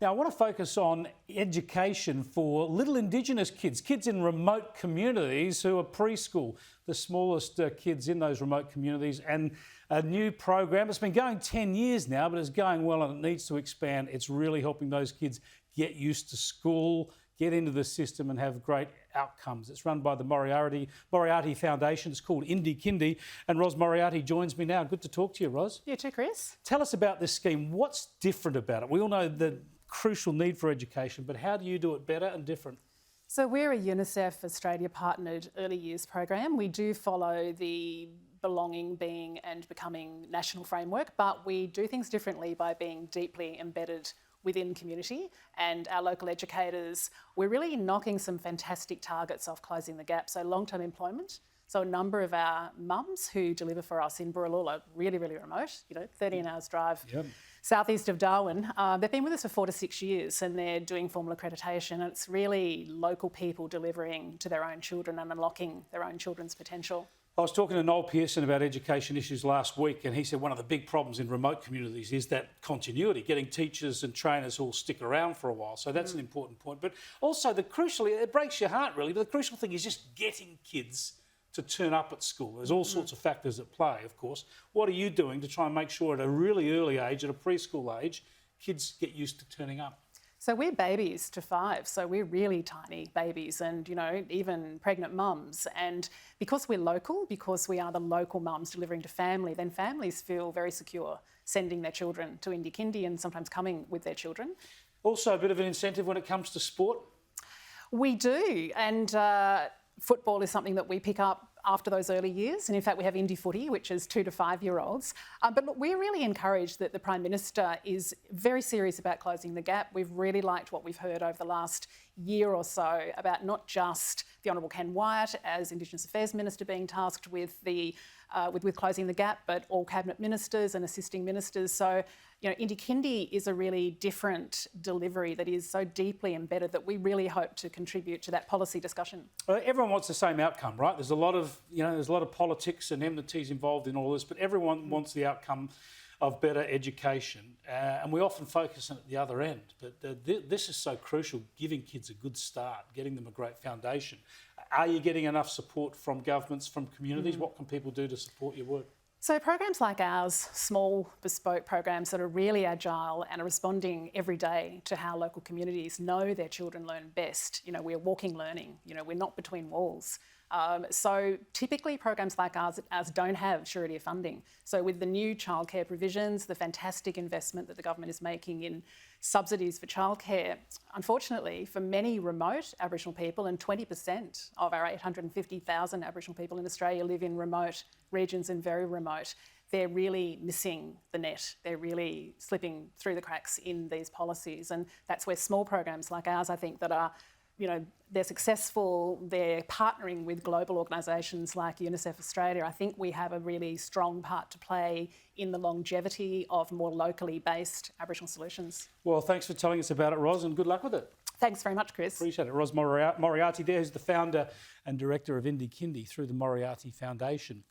Now, I want to focus on education for little Indigenous kids, kids in remote communities who are preschool, the smallest kids in those remote communities, and a new program. It's been going 10 years now, but it's going well and it needs to expand. It's really helping those kids get used to school, get into the system and have great outcomes. It's run by the Moriarty Foundation. It's called Indi Kindi. And Ros Moriarty joins me now. Good to talk to you, Ros. You too, Chris. Tell us about this scheme. What's different about it? We all know the crucial need for education, but how do you do it better and different? So we're a UNICEF Australia partnered early years program. We do follow the belonging, being and becoming national framework, but we do things differently by being deeply embedded within community, and our local educators, we're really knocking some fantastic targets off closing the gap. So long-term employment. So a number of our mums who deliver for us in Burralool are really, really remote, 13 hours drive southeast of Darwin. They've been with us for 4 to 6 years and they're doing formal accreditation. And it's really local people delivering to their own children and unlocking their own children's potential. I was talking to Noel Pearson about education issues last week, and he said one of the big problems in remote communities is that continuity, getting teachers and trainers who will stick around for a while. So that's an important point. But also, crucially, it breaks your heart really, but the crucial thing is just getting kids to turn up at school. There's all sorts of factors at play, of course. What are you doing to try and make sure at a really early age, at a preschool age, kids get used to turning up? So we're babies to 5, so we're really tiny babies and, even pregnant mums. And because we're local, because we are the local mums delivering to family, then families feel very secure sending their children to Indi Kindi and sometimes coming with their children. Also a bit of an incentive when it comes to sport? We do, and football is something that we pick up after those early years. And in fact, we have Indi Footy, which is 2 to 5 year olds. But look, we're really encouraged that the Prime Minister is very serious about closing the gap. We've really liked what we've heard over the last year or so about not just the Honourable Ken Wyatt as Indigenous Affairs Minister being tasked with with closing the gap, but all cabinet ministers and assisting ministers. So, Indi Kindi is a really different delivery that is so deeply embedded that we really hope to contribute to that policy discussion. Well, everyone wants the same outcome, right? There's a lot of politics and enmities involved in all this, but everyone wants the outcome of better education, and we often focus on at the other end. But this is so crucial, giving kids a good start, getting them a great foundation. Are you getting enough support from governments, from communities? What can people do to support your work? So programs like ours, small bespoke programs that are really agile and are responding every day to how local communities know their children learn best. We're walking learning, we're not between walls. So typically programs like ours don't have surety of funding. So with the new childcare provisions, the fantastic investment that the government is making in subsidies for childcare, unfortunately for many remote Aboriginal people, and 20% of our 850,000 Aboriginal people in Australia live in remote regions and very remote, they're really missing the net. They're really slipping through the cracks in these policies. And that's where small programs like ours, I think, that are they're successful, they're partnering with global organisations like UNICEF Australia. I think we have a really strong part to play in the longevity of more locally based Aboriginal solutions. Well, thanks for telling us about it, Ros, and good luck with it. Thanks very much, Chris. Appreciate it. Ros Moriarty there, who's the founder and director of Indi Kindi through the Moriarty Foundation.